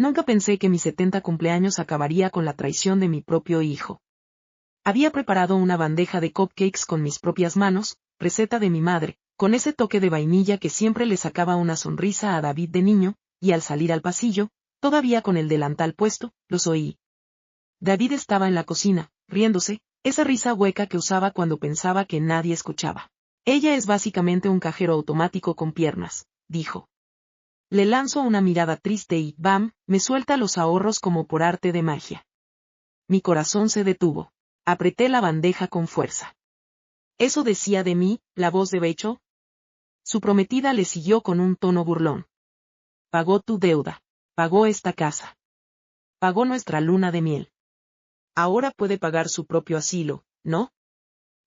Nunca pensé que mi 70 cumpleaños acabaría con la traición de mi propio hijo. Había preparado una bandeja de cupcakes con mis propias manos, receta de mi madre, con ese toque de vainilla que siempre le sacaba una sonrisa a David de niño, y al salir al pasillo, todavía con el delantal puesto, los oí. David estaba en la cocina, riéndose, esa risa hueca que usaba cuando pensaba que nadie escuchaba. Ella es básicamente un cajero automático con piernas, dijo. Le lanzo una mirada triste y, ¡bam!, me suelta los ahorros como por arte de magia. Mi corazón se detuvo. Apreté la bandeja con fuerza. ¿Eso decía de mí, la voz de Rachel? Su prometida le siguió con un tono burlón. Pagó tu deuda. Pagó esta casa. Pagó nuestra luna de miel. Ahora puede pagar su propio asilo, ¿no?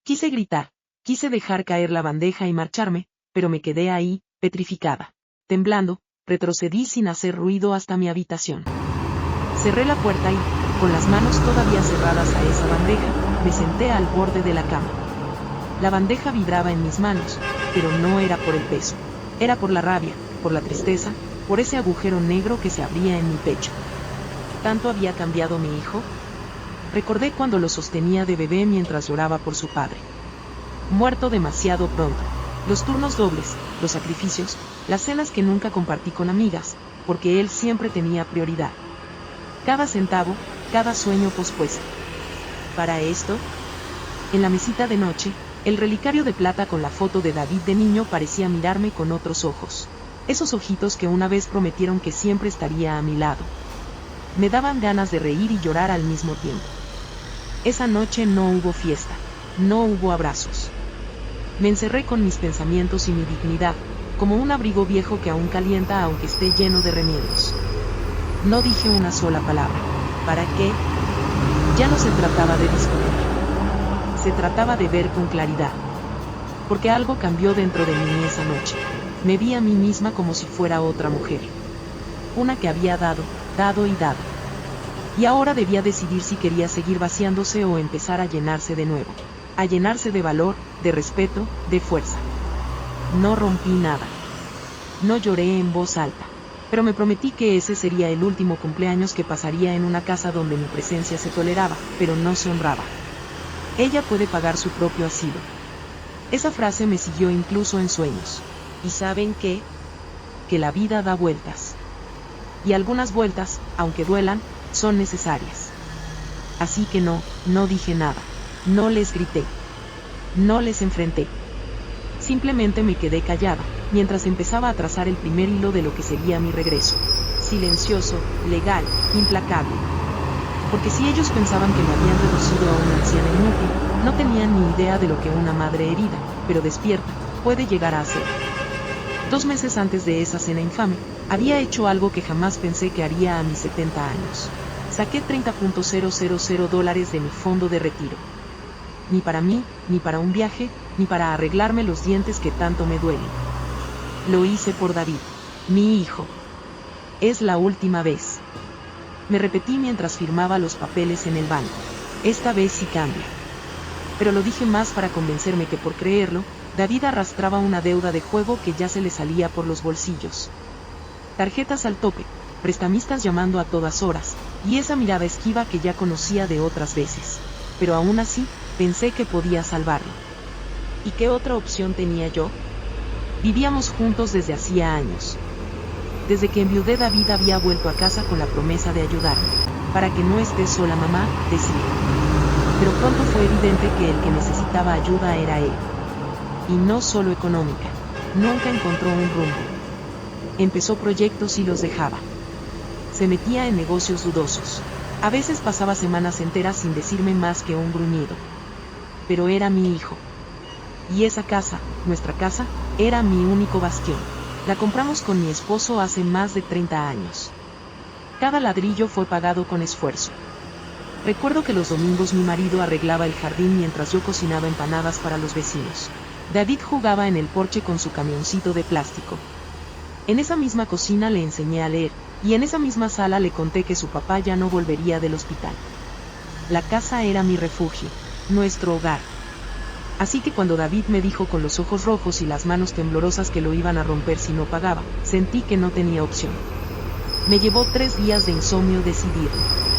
Quise gritar, quise dejar caer la bandeja y marcharme, pero me quedé ahí, petrificada. Temblando, retrocedí sin hacer ruido hasta mi habitación. Cerré la puerta y, con las manos todavía cerradas a esa bandeja, me senté al borde de la cama. La bandeja vibraba en mis manos, pero no era por el peso. Era por la rabia, por la tristeza, por ese agujero negro que se abría en mi pecho. ¿Tanto había cambiado mi hijo? Recordé cuando lo sostenía de bebé mientras lloraba por su padre. Muerto demasiado pronto. Los turnos dobles, los sacrificios, las cenas que nunca compartí con amigas, porque él siempre tenía prioridad. Cada centavo, cada sueño pospuesto. Para esto, en la mesita de noche, el relicario de plata con la foto de David de niño parecía mirarme con otros ojos. Esos ojitos que una vez prometieron que siempre estaría a mi lado. Me daban ganas de reír y llorar al mismo tiempo. Esa noche no hubo fiesta, no hubo abrazos. Me encerré con mis pensamientos y mi dignidad, como un abrigo viejo que aún calienta aunque esté lleno de remiendos. No dije una sola palabra. ¿Para qué? Ya no se trataba de discutir. Se trataba de ver con claridad. Porque algo cambió dentro de mí esa noche. Me vi a mí misma como si fuera otra mujer. Una que había dado y dado. Y ahora debía decidir si quería seguir vaciándose o empezar a llenarse de nuevo. A llenarse de valor, de respeto, de fuerza. No rompí nada. No lloré en voz alta. Pero me prometí que ese sería el último cumpleaños que pasaría en una casa donde mi presencia se toleraba, pero no se honraba. Ella puede pagar su propio asilo. Esa frase me siguió incluso en sueños. ¿Y saben qué? Que la vida da vueltas. Y algunas vueltas, aunque duelan, son necesarias. Así que no dije nada. No les grité. No les enfrenté. Simplemente me quedé callada, mientras empezaba a trazar el primer hilo de lo que sería mi regreso. Silencioso, legal, implacable. Porque si ellos pensaban que me habían reducido a una anciana inútil, no tenían ni idea de lo que una madre herida, pero despierta, puede llegar a hacer. 2 meses antes de esa cena infame, había hecho algo que jamás pensé que haría a mis 70 años. Saqué $30,000 de mi fondo de retiro. Ni para mí, ni para un viaje, ni para arreglarme los dientes que tanto me duelen. Lo hice por David, mi hijo. Es la última vez. Me repetí mientras firmaba los papeles en el banco. Esta vez sí cambia. Pero lo dije más para convencerme que por creerlo, David arrastraba una deuda de juego que ya se le salía por los bolsillos. Tarjetas al tope, prestamistas llamando a todas horas, y esa mirada esquiva que ya conocía de otras veces. Pero aún así, pensé que podía salvarlo. ¿Y qué otra opción tenía yo? Vivíamos juntos desde hacía años. Desde que enviudé, David había vuelto a casa con la promesa de ayudarme. Para que no estés sola, mamá, decía. Pero pronto fue evidente que el que necesitaba ayuda era él. Y no solo económica. Nunca encontró un rumbo. Empezó proyectos y los dejaba. Se metía en negocios dudosos. A veces pasaba semanas enteras sin decirme más que un gruñido. Pero era mi hijo. Y esa casa, nuestra casa, era mi único bastión. La compramos con mi esposo hace más de 30 años. Cada ladrillo fue pagado con esfuerzo. Recuerdo que los domingos mi marido arreglaba el jardín mientras yo cocinaba empanadas para los vecinos. David jugaba en el porche con su camioncito de plástico. En esa misma cocina le enseñé a leer, y en esa misma sala le conté que su papá ya no volvería del hospital. La casa era mi refugio, nuestro hogar. Así que cuando David me dijo con los ojos rojos y las manos temblorosas que lo iban a romper si no pagaba, sentí que no tenía opción. Me llevó 3 días de insomnio decidirlo.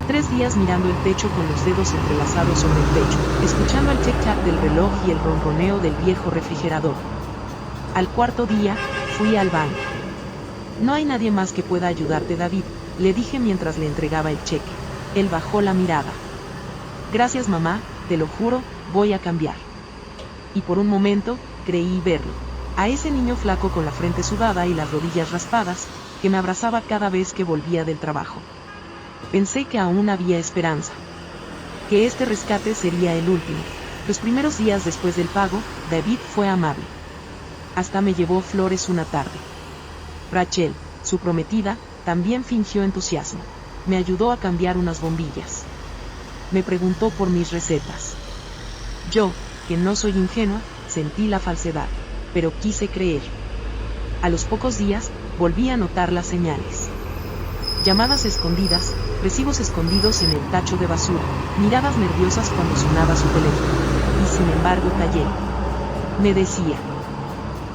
3 días mirando el techo con los dedos entrelazados sobre el pecho, escuchando el tic-tac del reloj y el ronroneo del viejo refrigerador. Al 4.º día, fui al banco. No hay nadie más que pueda ayudarte, David, le dije mientras le entregaba el cheque. Él bajó la mirada. Gracias, mamá, te lo juro, voy a cambiar. Y por un momento, creí verlo. A ese niño flaco con la frente sudada y las rodillas raspadas, que me abrazaba cada vez que volvía del trabajo. Pensé que aún había esperanza. Que este rescate sería el último. Los primeros días después del pago, David fue amable. Hasta me llevó flores una tarde. Rachel, su prometida, también fingió entusiasmo. Me ayudó a cambiar unas bombillas. Me preguntó por mis recetas. Yo, que no soy ingenua, sentí la falsedad, pero quise creer. A los pocos días, volví a notar las señales. Llamadas escondidas, recibos escondidos en el tacho de basura, miradas nerviosas cuando sonaba su teléfono. Y sin embargo callé. Me decía: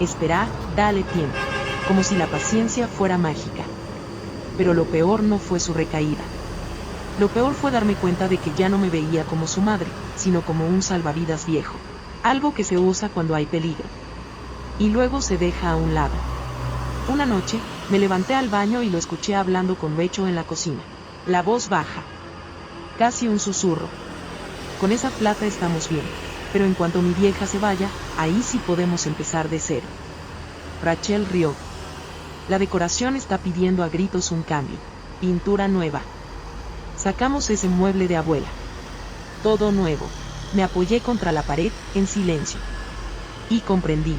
espera, dale tiempo, como si la paciencia fuera mágica. Pero lo peor no fue su recaída. Lo peor fue darme cuenta de que ya no me veía como su madre, sino como un salvavidas viejo. Algo que se usa cuando hay peligro. Y luego se deja a un lado. Una noche, me levanté al baño y lo escuché hablando con Rachel en la cocina. La voz baja. Casi un susurro. Con esa plata estamos bien, pero en cuanto mi vieja se vaya, ahí sí podemos empezar de cero. Rachel rió. La decoración está pidiendo a gritos un cambio. Pintura nueva. Sacamos ese mueble de abuela. Todo nuevo. Me apoyé contra la pared, en silencio. Y comprendí.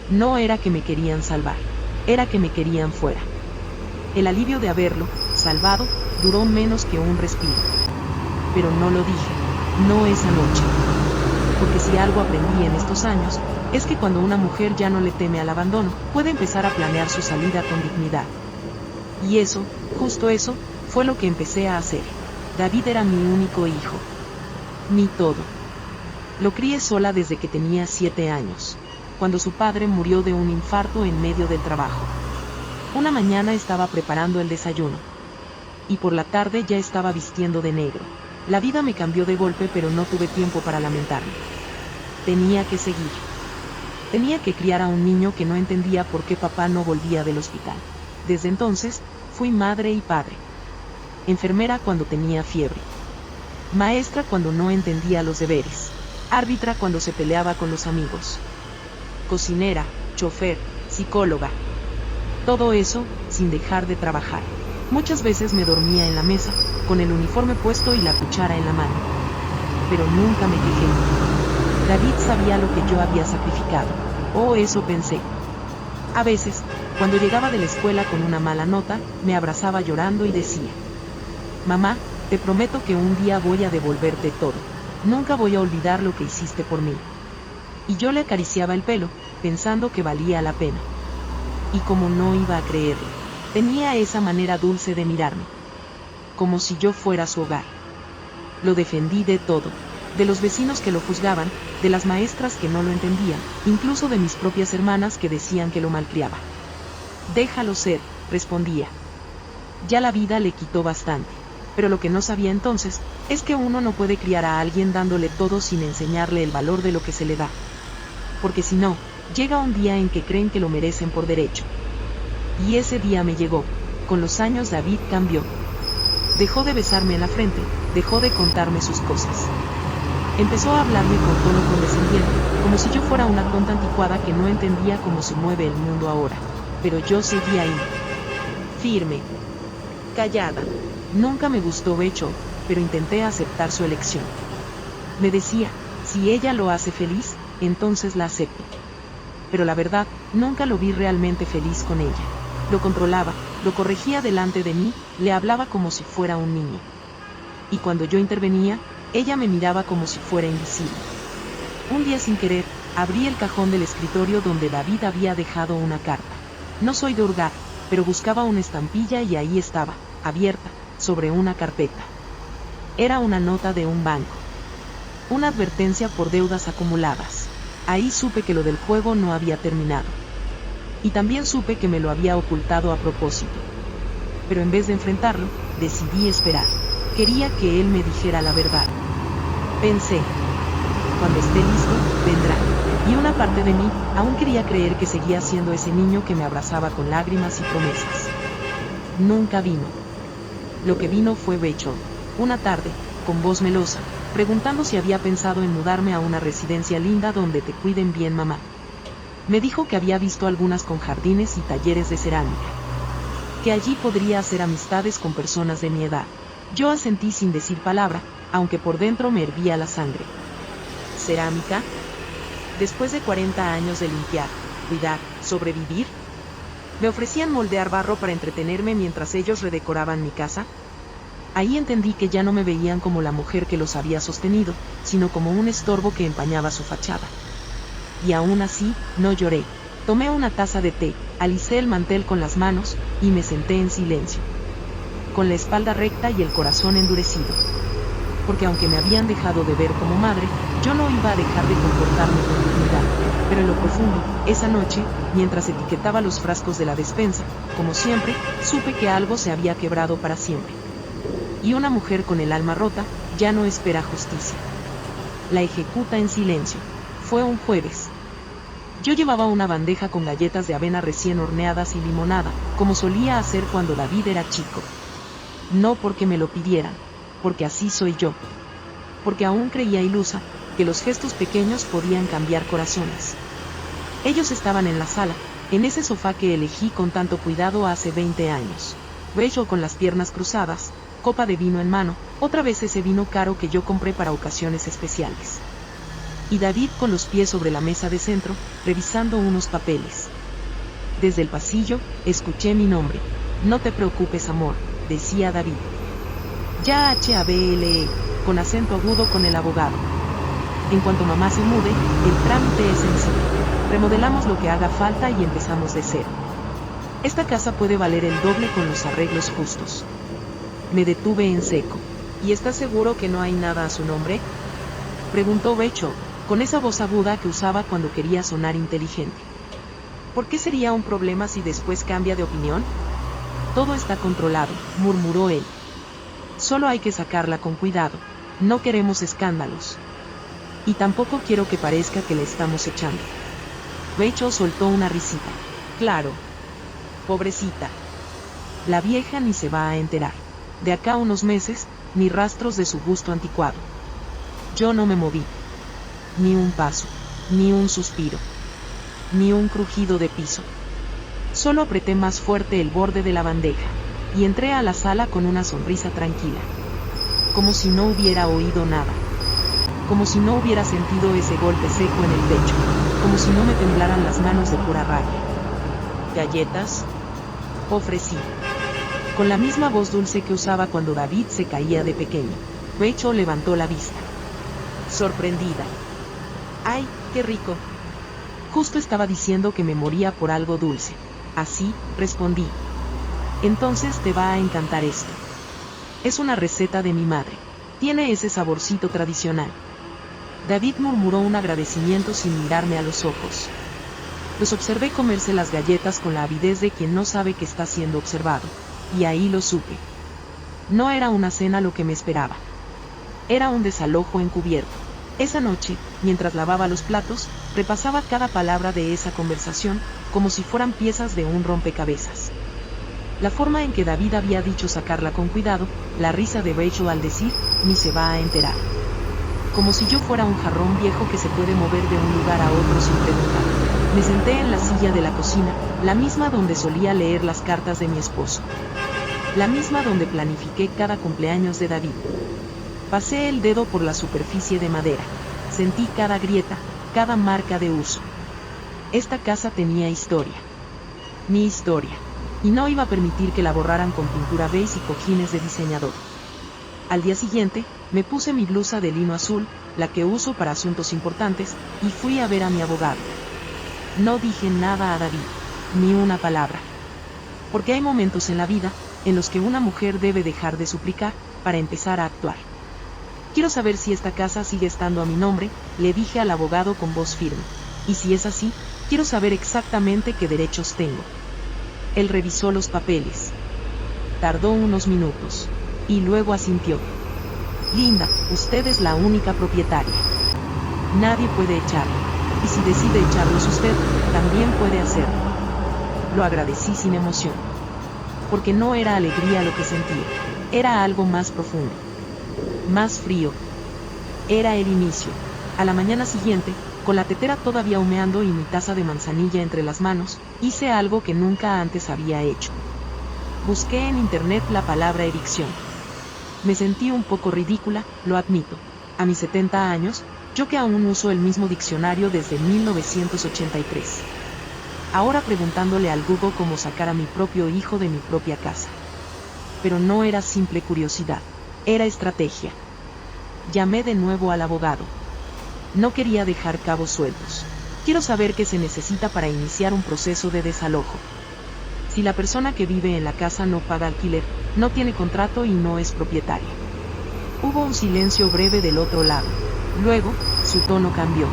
No era que me querían salvar. Era que me querían fuera. El alivio de haberlo salvado duró menos que un respiro. Pero no lo dije. No esa noche. Porque si algo aprendí en estos años, es que cuando una mujer ya no le teme al abandono, puede empezar a planear su salida con dignidad. Y eso, justo eso, fue lo que empecé a hacer. David era mi único hijo. Mi todo. Lo crié sola desde que tenía 7 años, cuando su padre murió de un infarto en medio del trabajo. Una mañana estaba preparando el desayuno. Y por la tarde ya estaba vistiendo de negro. La vida me cambió de golpe, pero no tuve tiempo para lamentarme. Tenía que seguir. Tenía que criar a un niño que no entendía por qué papá no volvía del hospital. Desde entonces, fui madre y padre. Enfermera cuando tenía fiebre. Maestra cuando no entendía los deberes. Árbitra cuando se peleaba con los amigos. Cocinera, chofer, psicóloga. Todo eso, sin dejar de trabajar. Muchas veces me dormía en la mesa, con el uniforme puesto y la cuchara en la mano. Pero nunca me quejé. David sabía lo que yo había sacrificado. Oh, eso pensé. A veces, cuando llegaba de la escuela con una mala nota, me abrazaba llorando y decía: mamá, te prometo que un día voy a devolverte todo. Nunca voy a olvidar lo que hiciste por mí. Y yo le acariciaba el pelo, pensando que valía la pena. Y como no iba a creerlo, tenía esa manera dulce de mirarme. Como si yo fuera su hogar. Lo defendí de todo. De los vecinos que lo juzgaban, de las maestras que no lo entendían, incluso de mis propias hermanas que decían que lo malcriaba. Déjalo ser, respondía. Ya la vida le quitó bastante. Pero lo que no sabía entonces, es que uno no puede criar a alguien dándole todo sin enseñarle el valor de lo que se le da. Porque si no, llega un día en que creen que lo merecen por derecho. Y ese día me llegó. Con los años David cambió. Dejó de besarme en la frente, dejó de contarme sus cosas. Empezó a hablarme con tono condescendiente, como si yo fuera una tonta anticuada que no entendía cómo se mueve el mundo ahora. Pero yo seguía ahí. Firme. Callada. Nunca me gustó Rachel, pero intenté aceptar su elección. Me decía, si ella lo hace feliz, entonces la acepto. Pero la verdad, nunca lo vi realmente feliz con ella. Lo controlaba, lo corregía delante de mí, le hablaba como si fuera un niño. Y cuando yo intervenía, ella me miraba como si fuera invisible. Un día sin querer, abrí el cajón del escritorio donde David había dejado una carta. No soy de hurgar, pero buscaba una estampilla y ahí estaba, abierta, sobre una carpeta. Era una nota de un banco. Una advertencia por deudas acumuladas. Ahí supe que lo del juego no había terminado. Y también supe que me lo había ocultado a propósito. pero en vez de enfrentarlo, decidí esperar. Quería que él me dijera la verdad. Pensé, cuando esté listo, vendrá. Y una parte de mí aún quería creer que seguía siendo ese niño que me abrazaba con lágrimas y promesas. Nunca vino. Lo que vino fue Rachel, una tarde, con voz melosa, preguntando si había pensado en mudarme a una residencia linda donde te cuiden bien, mamá. Me dijo que había visto algunas con jardines y talleres de cerámica, que allí podría hacer amistades con personas de mi edad. Yo asentí sin decir palabra, aunque por dentro me hervía la sangre. ¿Cerámica? Después de 40 años de limpiar, cuidar, sobrevivir, ¿me ofrecían moldear barro para entretenerme mientras ellos redecoraban mi casa? Ahí entendí que ya no me veían como la mujer que los había sostenido, sino como un estorbo que empañaba su fachada. Y aún así, no lloré. Tomé una taza de té, alicé el mantel con las manos, y me senté en silencio, con la espalda recta y el corazón endurecido. Porque aunque me habían dejado de ver como madre, yo no iba a dejar de comportarme con dignidad. Pero en lo profundo, esa noche, mientras etiquetaba los frascos de la despensa, como siempre, supe que algo se había quebrado para siempre. Y una mujer con el alma rota, ya no espera justicia. La ejecuta en silencio. Fue un jueves. Yo llevaba una bandeja con galletas de avena recién horneadas y limonada, como solía hacer cuando David era chico. No porque me lo pidieran, porque así soy yo. Porque aún creía ilusa, que los gestos pequeños podían cambiar corazones. Ellos estaban en la sala, en ese sofá que elegí con tanto cuidado hace 20 años. Rachel con las piernas cruzadas, copa de vino en mano, otra vez ese vino caro que yo compré para ocasiones especiales. Y David con los pies sobre la mesa de centro, revisando unos papeles. Desde el pasillo, escuché mi nombre. No te preocupes, amor, decía David. Ya hable, con acento agudo con el abogado. En cuanto mamá se mude, el trámite es sencillo. Remodelamos lo que haga falta y empezamos de cero. Esta casa puede valer el doble con los arreglos justos. Me detuve en seco. ¿Y estás seguro que no hay nada a su nombre?, preguntó Rachel, con esa voz aguda que usaba cuando quería sonar inteligente. ¿Por qué sería un problema si después cambia de opinión? Todo está controlado, murmuró él. Solo hay que sacarla con cuidado. No queremos escándalos. Y tampoco quiero que parezca que le estamos echando. Rachel soltó una risita. Claro. Pobrecita. La vieja ni se va a enterar. De acá a unos meses, ni rastros de su gusto anticuado. Yo no me moví. Ni un paso, ni un suspiro, ni un crujido de piso. Solo apreté más fuerte el borde de la bandeja, y entré a la sala con una sonrisa tranquila. Como si no hubiera oído nada. Como si no hubiera sentido ese golpe seco en el pecho. Como si no me temblaran las manos de pura rabia. ¿Galletas?, ofrecí. Con la misma voz dulce que usaba cuando David se caía de pequeño. Rachel levantó la vista. Sorprendida. ¡Ay, qué rico! Justo estaba diciendo que me moría por algo dulce. Así, respondí. Entonces te va a encantar esto. Es una receta de mi madre. Tiene ese saborcito tradicional. David murmuró un agradecimiento sin mirarme a los ojos. Los observé comerse las galletas con la avidez de quien no sabe que está siendo observado. Y ahí lo supe. No era una cena lo que me esperaba. Era un desalojo encubierto. Esa noche, mientras lavaba los platos, repasaba cada palabra de esa conversación, como si fueran piezas de un rompecabezas. La forma en que David había dicho sacarla con cuidado, la risa de Rachel al decir, ni se va a enterar. Como si yo fuera un jarrón viejo que se puede mover de un lugar a otro sin preguntar. Me senté en la silla de la cocina, la misma donde solía leer las cartas de mi esposo. La misma donde planifiqué cada cumpleaños de David. Pasé el dedo por la superficie de madera. Sentí cada grieta, cada marca de uso. Esta casa tenía historia. Mi historia. Y no iba a permitir que la borraran con pintura beige y cojines de diseñador. Al día siguiente, me puse mi blusa de lino azul, la que uso para asuntos importantes, y fui a ver a mi abogado. No dije nada a David, ni una palabra. Porque hay momentos en la vida, en los que una mujer debe dejar de suplicar, para empezar a actuar. Quiero saber si esta casa sigue estando a mi nombre, le dije al abogado con voz firme. Y si es así, quiero saber exactamente qué derechos tengo. Él revisó los papeles. Tardó unos minutos. Y luego asintió. Linda, usted es la única propietaria. Nadie puede echarlo. Y si decide echarlos usted, también puede hacerlo. Lo agradecí sin emoción. Porque no era alegría lo que sentía. Era algo más profundo. Más frío. Era el inicio. A la mañana siguiente, con la tetera todavía humeando y mi taza de manzanilla entre las manos, hice algo que nunca antes había hecho. Busqué en internet la palabra erección. Me sentí un poco ridícula, lo admito. A mis 70 años, yo que aún uso el mismo diccionario desde 1983. Ahora preguntándole al Google cómo sacar a mi propio hijo de mi propia casa. Pero no era simple curiosidad, era estrategia. Llamé de nuevo al abogado. No quería dejar cabos sueltos. Quiero saber qué se necesita para iniciar un proceso de desalojo. Si la persona que vive en la casa no paga alquiler, no tiene contrato y no es propietaria. Hubo un silencio breve del otro lado. Luego, su tono cambió.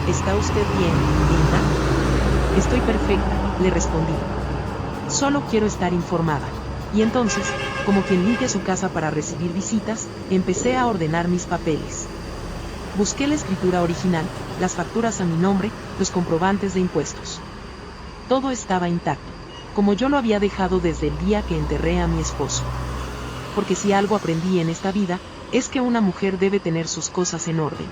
¿Está usted bien, Linda? Estoy perfecta, le respondí. Solo quiero estar informada. Y entonces, como quien limpia su casa para recibir visitas, empecé a ordenar mis papeles. Busqué la escritura original, las facturas a mi nombre, los comprobantes de impuestos. Todo estaba intacto, como yo lo había dejado desde el día que enterré a mi esposo. Porque si algo aprendí en esta vida, es que una mujer debe tener sus cosas en orden.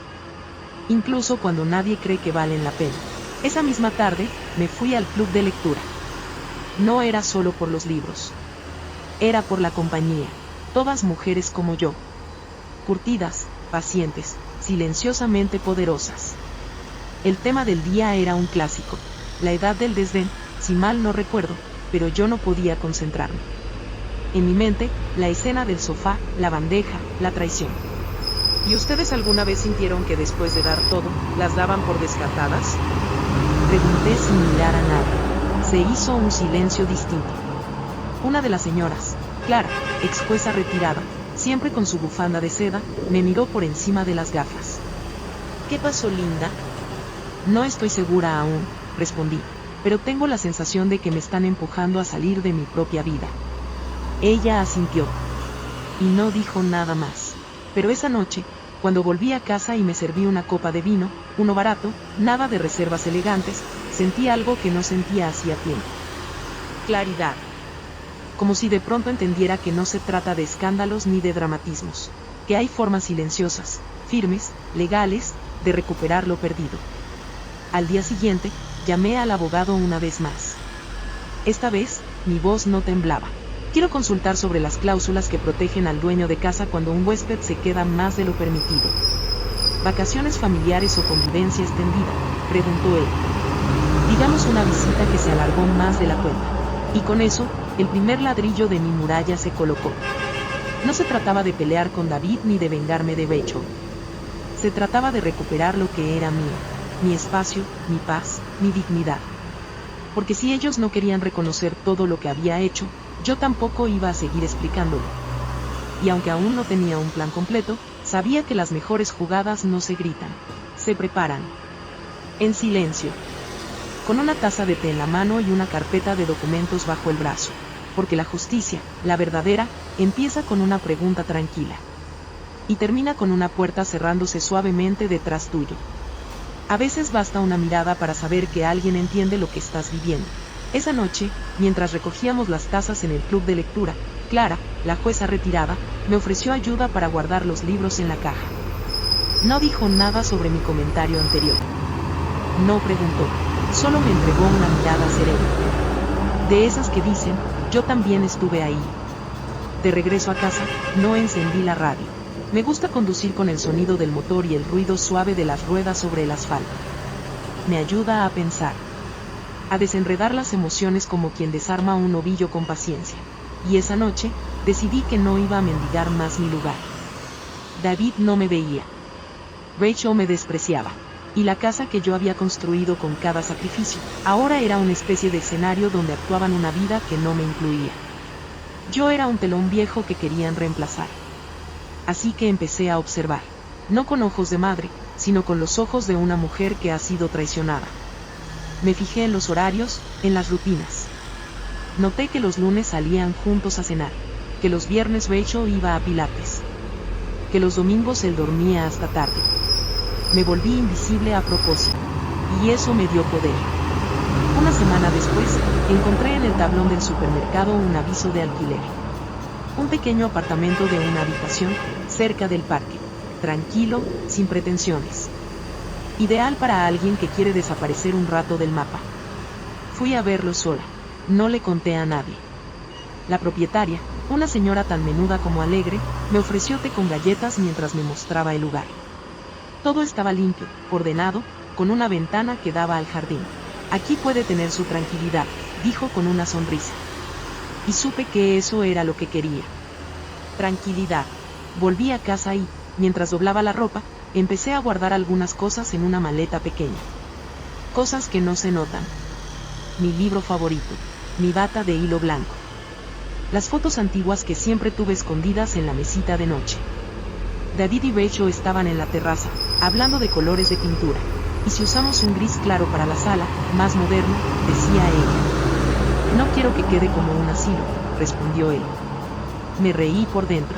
Incluso cuando nadie cree que valen la pena. Esa misma tarde, me fui al club de lectura. No era solo por los libros. Era por la compañía, todas mujeres como yo. Curtidas, pacientes, silenciosamente poderosas. El tema del día era un clásico, la edad del desdén, si mal no recuerdo, pero yo no podía concentrarme. En mi mente, la escena del sofá, la bandeja, la traición. ¿Y ustedes alguna vez sintieron que después de dar todo, las daban por descartadas? Pregunté sin mirar a nadie. Se hizo un silencio distinto. Una de las señoras, Clara, ex jueza retirada, siempre con su bufanda de seda, me miró por encima de las gafas. ¿Qué pasó, Linda? No estoy segura aún, respondí, pero tengo la sensación de que me están empujando a salir de mi propia vida. Ella asintió. Y no dijo nada más. Pero esa noche, cuando volví a casa y me serví una copa de vino, uno barato, nada de reservas elegantes, sentí algo que no sentía hacía tiempo. Claridad. Como si de pronto entendiera que no se trata de escándalos ni de dramatismos, que hay formas silenciosas, firmes, legales, de recuperar lo perdido. Al día siguiente, llamé al abogado una vez más. Esta vez, mi voz no temblaba. Quiero consultar sobre las cláusulas que protegen al dueño de casa cuando un huésped se queda más de lo permitido. ¿Vacaciones familiares o convivencia extendida?, preguntó él. Digamos una visita que se alargó más de la cuenta. Y con eso, el primer ladrillo de mi muralla se colocó. No se trataba de pelear con David ni de vengarme de Rachel. Se trataba de recuperar lo que era mío, mi espacio, mi paz, mi dignidad. Porque si ellos no querían reconocer todo lo que había hecho, yo tampoco iba a seguir explicándolo. Y aunque aún no tenía un plan completo, sabía que las mejores jugadas no se gritan, se preparan. En silencio. Con una taza de té en la mano y una carpeta de documentos bajo el brazo. Porque la justicia, la verdadera, empieza con una pregunta tranquila. Y termina con una puerta cerrándose suavemente detrás tuyo. A veces basta una mirada para saber que alguien entiende lo que estás viviendo. Esa noche, mientras recogíamos las tazas en el club de lectura, Clara, la jueza retirada, me ofreció ayuda para guardar los libros en la caja. No dijo nada sobre mi comentario anterior. No preguntó, solo me entregó una mirada serena. De esas que dicen, yo también estuve ahí. De regreso a casa, no encendí la radio. Me gusta conducir con el sonido del motor y el ruido suave de las ruedas sobre el asfalto. Me ayuda a pensar. A desenredar las emociones como quien desarma un ovillo con paciencia. Y esa noche, decidí que no iba a mendigar más mi lugar. David no me veía. Rachel me despreciaba. Y la casa que yo había construido con cada sacrificio, ahora era una especie de escenario donde actuaban una vida que no me incluía. Yo era un telón viejo que querían reemplazar. Así que empecé a observar. No con ojos de madre, sino con los ojos de una mujer que ha sido traicionada. Me fijé en los horarios, en las rutinas. Noté que los lunes salían juntos a cenar, que los viernes Rachel iba a pilates, que los domingos él dormía hasta tarde. Me volví invisible a propósito, y eso me dio poder. Una semana después, encontré en el tablón del supermercado un aviso de alquiler. Un pequeño apartamento de una habitación, cerca del parque, tranquilo, sin pretensiones. Ideal para alguien que quiere desaparecer un rato del mapa. Fui a verlo sola, no le conté a nadie. La propietaria, una señora tan menuda como alegre, me ofreció té con galletas mientras me mostraba el lugar. Todo estaba limpio, ordenado, con una ventana que daba al jardín. Aquí puede tener su tranquilidad, dijo con una sonrisa. Y supe que eso era lo que quería. Tranquilidad. Volví a casa y, mientras doblaba la ropa, empecé a guardar algunas cosas en una maleta pequeña. Cosas que no se notan. Mi libro favorito, mi bata de hilo blanco. Las fotos antiguas que siempre tuve escondidas en la mesita de noche. David y Rachel estaban en la terraza, hablando de colores de pintura. Y si usamos un gris claro para la sala, más moderno, decía ella. No quiero que quede como un asilo, respondió él. Me reí por dentro.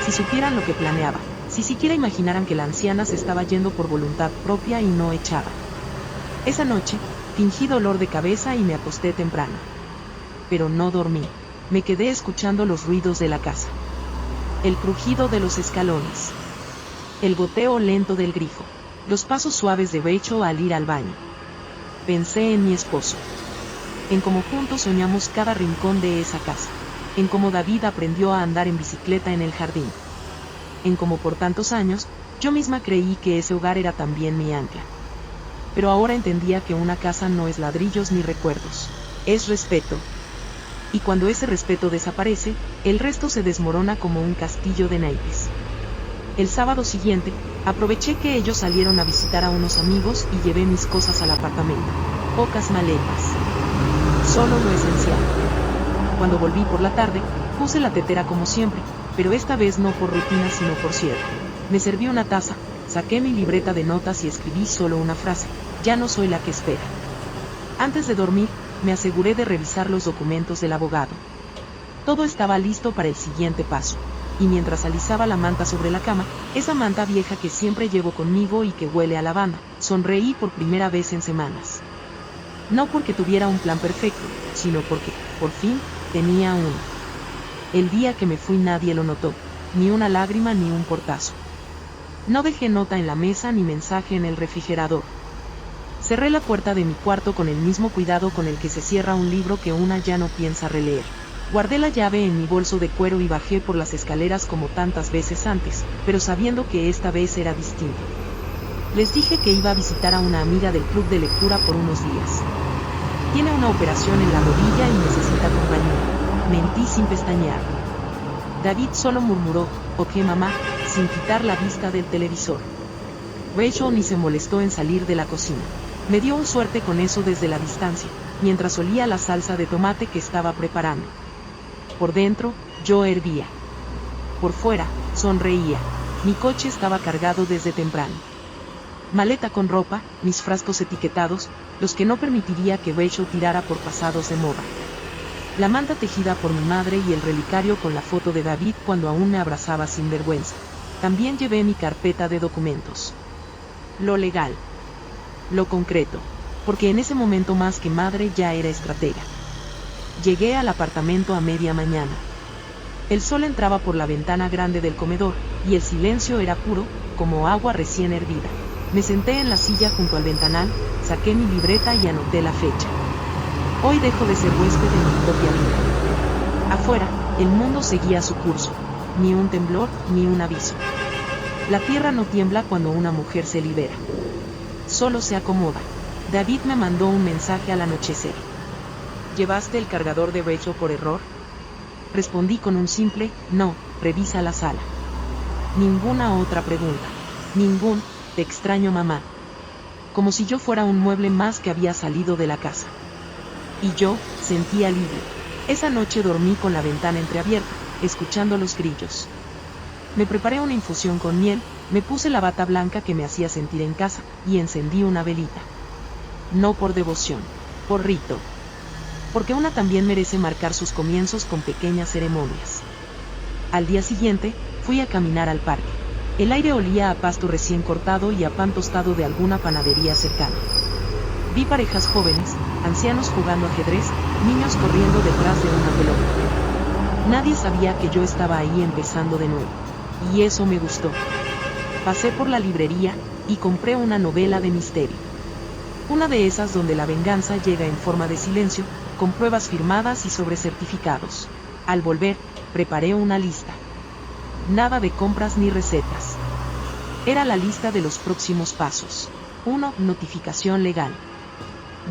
Si supieran lo que planeaba, si siquiera imaginaran que la anciana se estaba yendo por voluntad propia y no echada. Esa noche, fingí dolor de cabeza y me acosté temprano. Pero no dormí. Me quedé escuchando los ruidos de la casa. El crujido de los escalones. El goteo lento del grifo. Los pasos suaves de Rachel al ir al baño. Pensé en mi esposo. En cómo juntos soñamos cada rincón de esa casa. En cómo David aprendió a andar en bicicleta en el jardín. En cómo por tantos años, yo misma creí que ese hogar era también mi ancla. Pero ahora entendía que una casa no es ladrillos ni recuerdos. Es respeto. Y cuando ese respeto desaparece, el resto se desmorona como un castillo de naipes. El sábado siguiente, aproveché que ellos salieron a visitar a unos amigos y llevé mis cosas al apartamento. Pocas maletas. Solo lo esencial. Cuando volví por la tarde, puse la tetera como siempre, pero esta vez no por rutina sino por cierre. Me serví una taza, saqué mi libreta de notas y escribí solo una frase: ya no soy la que espera. Antes de dormir, me aseguré de revisar los documentos del abogado. Todo estaba listo para el siguiente paso. Y mientras alisaba la manta sobre la cama, esa manta vieja que siempre llevo conmigo y que huele a lavanda, sonreí por primera vez en semanas. No porque tuviera un plan perfecto, sino porque, por fin, tenía uno. El día que me fui nadie lo notó, ni una lágrima ni un portazo. No dejé nota en la mesa ni mensaje en el refrigerador. Cerré la puerta de mi cuarto con el mismo cuidado con el que se cierra un libro que una ya no piensa releer. Guardé la llave en mi bolso de cuero y bajé por las escaleras como tantas veces antes, pero sabiendo que esta vez era distinto. Les dije que iba a visitar a una amiga del club de lectura por unos días. Tiene una operación en la rodilla y necesita compañía. Mentí sin pestañear. David solo murmuró, ok mamá, sin quitar la vista del televisor. Rachel ni se molestó en salir de la cocina. Me dio un suerte con eso desde la distancia, mientras olía la salsa de tomate que estaba preparando. Por dentro, yo hervía. Por fuera, sonreía. Mi coche estaba cargado desde temprano. Maleta con ropa, mis frascos etiquetados, los que no permitiría que Rachel tirara por pasados de moda. La manta tejida por mi madre y el relicario con la foto de David cuando aún me abrazaba sin vergüenza. También llevé mi carpeta de documentos. Lo legal. Lo concreto. Porque en ese momento más que madre ya era estratega. Llegué al apartamento a media mañana. El sol entraba por la ventana grande del comedor, y el silencio era puro, como agua recién hervida. Me senté en la silla junto al ventanal, saqué mi libreta y anoté la fecha. Hoy dejo de ser huésped de mi propia vida. Afuera, el mundo seguía su curso. Ni un temblor, ni un aviso. La tierra no tiembla cuando una mujer se libera. Solo se acomoda. David me mandó un mensaje al anochecer. ¿Llevaste el cargador de Rachel por error? Respondí con un simple, no, revisa la sala. Ninguna otra pregunta. Ningún, te extraño mamá. Como si yo fuera un mueble más que había salido de la casa. Y yo, sentí alivio. Esa noche dormí con la ventana entreabierta, escuchando los grillos. Me preparé una infusión con miel, me puse la bata blanca que me hacía sentir en casa, y encendí una velita. No por devoción, por rito. porque una también merece marcar sus comienzos con pequeñas ceremonias. Al día siguiente, fui a caminar al parque. El aire olía a pasto recién cortado y a pan tostado de alguna panadería cercana. Vi parejas jóvenes, ancianos jugando ajedrez, niños corriendo detrás de una pelota. Nadie sabía que yo estaba ahí empezando de nuevo. Y eso me gustó. Pasé por la librería y compré una novela de misterio. Una de esas donde la venganza llega en forma de silencio, con pruebas firmadas y sobre certificados. Al volver, preparé una lista. Nada de compras ni recetas. Era la lista de los próximos pasos. 1. Notificación legal.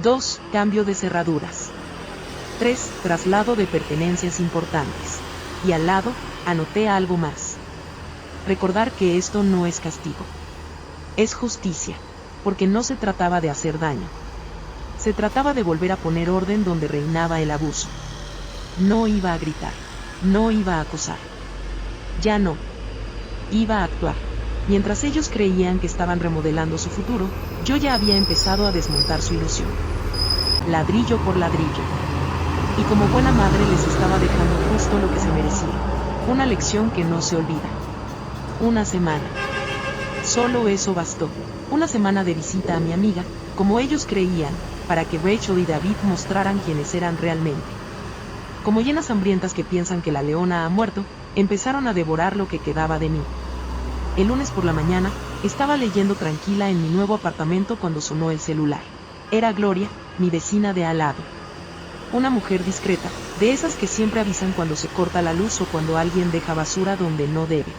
2. Cambio de cerraduras. 3. Traslado de pertenencias importantes. Y al lado, anoté algo más. Recordar que esto no es castigo. Es justicia, porque no se trataba de hacer daño. Se trataba de volver a poner orden donde reinaba el abuso. No iba a gritar, no iba a acosar. Ya no. Iba a actuar. Mientras ellos creían que estaban remodelando su futuro, yo ya había empezado a desmontar su ilusión. Ladrillo por ladrillo. Y como buena madre les estaba dejando justo lo que se merecía. Una lección que no se olvida. Una semana. Solo eso bastó. Una semana de visita a mi amiga, como ellos creían, para que Rachel y David mostraran quiénes eran realmente. Como hienas hambrientas que piensan que la leona ha muerto, empezaron a devorar lo que quedaba de mí. El lunes por la mañana, estaba leyendo tranquila en mi nuevo apartamento cuando sonó el celular. Era Gloria, mi vecina de al lado. Una mujer discreta, de esas que siempre avisan cuando se corta la luz o cuando alguien deja basura donde no debe.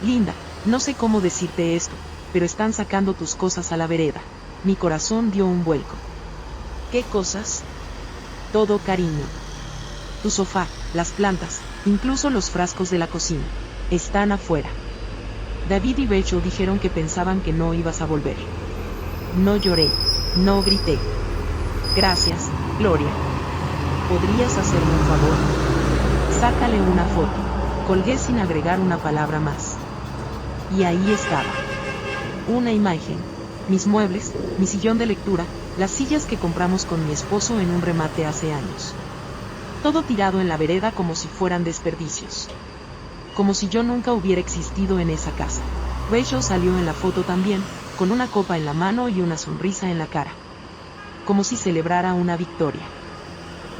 Linda, no sé cómo decirte esto, pero están sacando tus cosas a la vereda. Mi corazón dio un vuelco. ¿Qué cosas? Todo, cariño. Tu sofá, las plantas, incluso los frascos de la cocina. Están afuera. David y Rachel dijeron que pensaban que no ibas a volver. No lloré, no grité. Gracias, Gloria. ¿Podrías hacerme un favor? Sácale una foto. Colgué sin agregar una palabra más. Y ahí estaba. Una imagen. Mis muebles, mi sillón de lectura, las sillas que compramos con mi esposo en un remate hace años. Todo tirado en la vereda como si fueran desperdicios. Como si yo nunca hubiera existido en esa casa. Rachel salió en la foto también, con una copa en la mano y una sonrisa en la cara. Como si celebrara una victoria.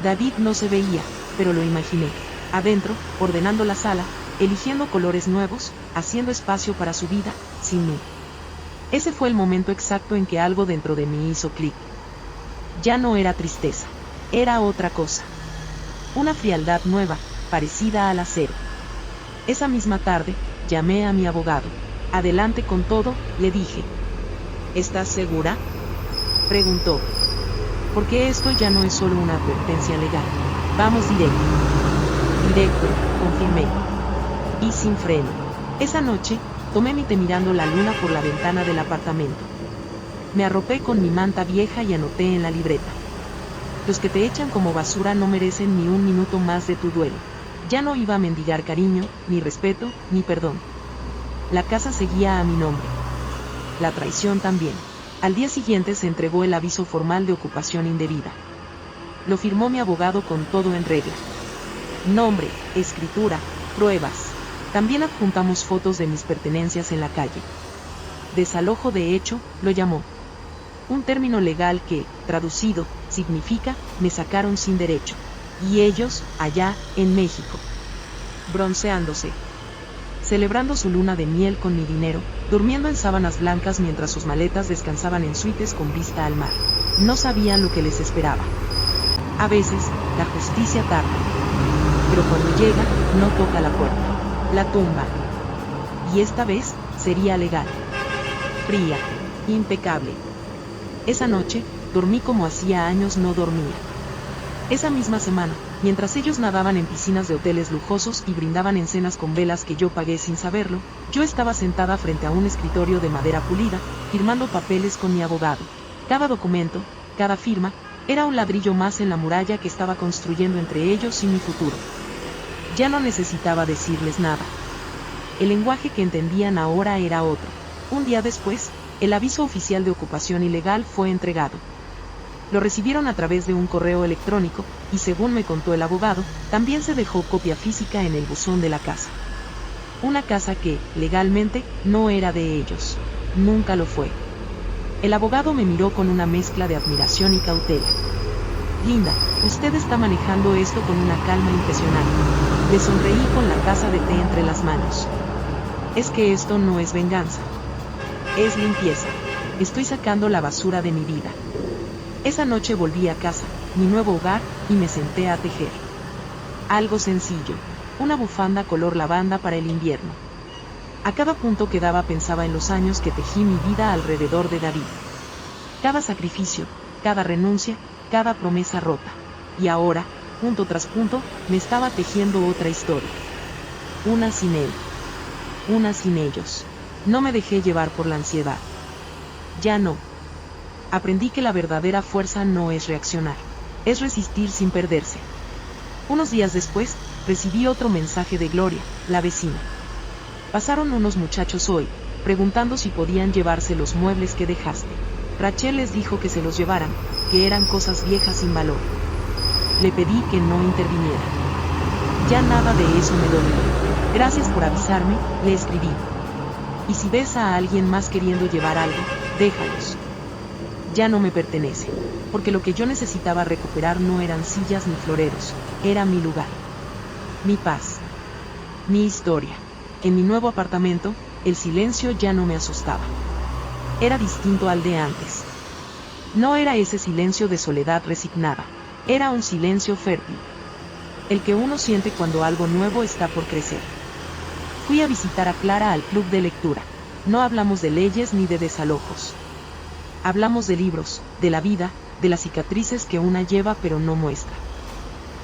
David no se veía, pero lo imaginé. Adentro, ordenando la sala, eligiendo colores nuevos, haciendo espacio para su vida, sin mí. Ese fue el momento exacto en que algo dentro de mí hizo clic. Ya no era tristeza. Era otra cosa. Una frialdad nueva, parecida al acero. Esa misma tarde, llamé a mi abogado. Adelante con todo, le dije. ¿Estás segura?, preguntó. Porque esto ya no es solo una advertencia legal. Vamos directo. Directo, confirmé. Y sin freno. Esa noche, tomé mi té mirando la luna por la ventana del apartamento. Me arropé con mi manta vieja y anoté en la libreta. Los que te echan como basura no merecen ni un minuto más de tu duelo. Ya no iba a mendigar cariño, ni respeto, ni perdón. La casa seguía a mi nombre. La traición también. Al día siguiente se entregó el aviso formal de ocupación indebida. Lo firmó mi abogado con todo en regla. Nombre, escritura, pruebas. También adjuntamos fotos de mis pertenencias en la calle. Desalojo de hecho, lo llamó. Un término legal que, traducido, significa, me sacaron sin derecho. Y ellos, allá, en México. Bronceándose. Celebrando su luna de miel con mi dinero, durmiendo en sábanas blancas mientras sus maletas descansaban en suites con vista al mar. No sabían lo que les esperaba. A veces, la justicia tarda. Pero cuando llega, no toca la puerta. La tumba. Y esta vez, sería legal. Fría. Impecable. Esa noche, dormí como hacía años no dormía. Esa misma semana, mientras ellos nadaban en piscinas de hoteles lujosos y brindaban en cenas con velas que yo pagué sin saberlo, yo estaba sentada frente a un escritorio de madera pulida, firmando papeles con mi abogado. Cada documento, cada firma, era un ladrillo más en la muralla que estaba construyendo entre ellos y mi futuro. Ya no necesitaba decirles nada. El lenguaje que entendían ahora era otro. Un día después, el aviso oficial de ocupación ilegal fue entregado. Lo recibieron a través de un correo electrónico, y según me contó el abogado, también se dejó copia física en el buzón de la casa. Una casa que, legalmente, no era de ellos. Nunca lo fue. El abogado me miró con una mezcla de admiración y cautela. Linda, usted está manejando esto con una calma impresionante. Le sonreí con la taza de té entre las manos. Es que esto no es venganza. Es limpieza. Estoy sacando la basura de mi vida. Esa noche volví a casa, mi nuevo hogar, y me senté a tejer. Algo sencillo, una bufanda color lavanda para el invierno. A cada punto que daba pensaba en los años que tejí mi vida alrededor de David. Cada sacrificio, cada renuncia, cada promesa rota. Y ahora, punto tras punto, me estaba tejiendo otra historia. Una sin él. Una sin ellos. No me dejé llevar por la ansiedad. Ya no. Aprendí que la verdadera fuerza no es reaccionar, es resistir sin perderse. Unos días después, recibí otro mensaje de Gloria, la vecina. Pasaron unos muchachos hoy, preguntando si podían llevarse los muebles que dejaste. Rachel les dijo que se los llevaran, que eran cosas viejas sin valor. Le pedí que no interviniera. Ya nada de eso me dolía. Gracias por avisarme, le escribí. Y si ves a alguien más queriendo llevar algo, déjalos. Ya no me pertenece, porque lo que yo necesitaba recuperar no eran sillas ni floreros, era mi lugar. Mi paz. Mi historia. En mi nuevo apartamento, el silencio ya no me asustaba. Era distinto al de antes. No era ese silencio de soledad resignada, era un silencio fértil. El que uno siente cuando algo nuevo está por crecer. Fui a visitar a Clara al club de lectura. No hablamos de leyes ni de desalojos. Hablamos de libros, de la vida, de las cicatrices que una lleva pero no muestra.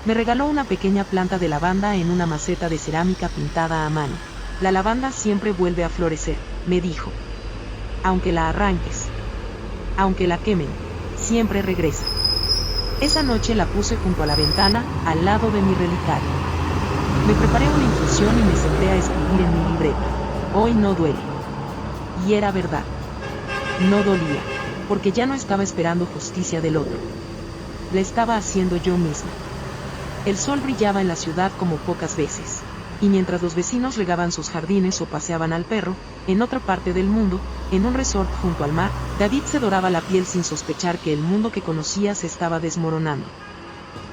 Me regaló una pequeña planta de lavanda en una maceta de cerámica pintada a mano. La lavanda siempre vuelve a florecer, me dijo. Aunque la arranques, aunque la quemen, siempre regresa. Esa noche la puse junto a la ventana, al lado de mi relicario. Me preparé una infusión y me senté a escribir en mi libreta. Hoy no duele. Y era verdad. No dolía, porque ya no estaba esperando justicia del otro. La estaba haciendo yo misma. El sol brillaba en la ciudad como pocas veces. Y mientras los vecinos regaban sus jardines o paseaban al perro, en otra parte del mundo, en un resort junto al mar, David se doraba la piel sin sospechar que el mundo que conocía se estaba desmoronando.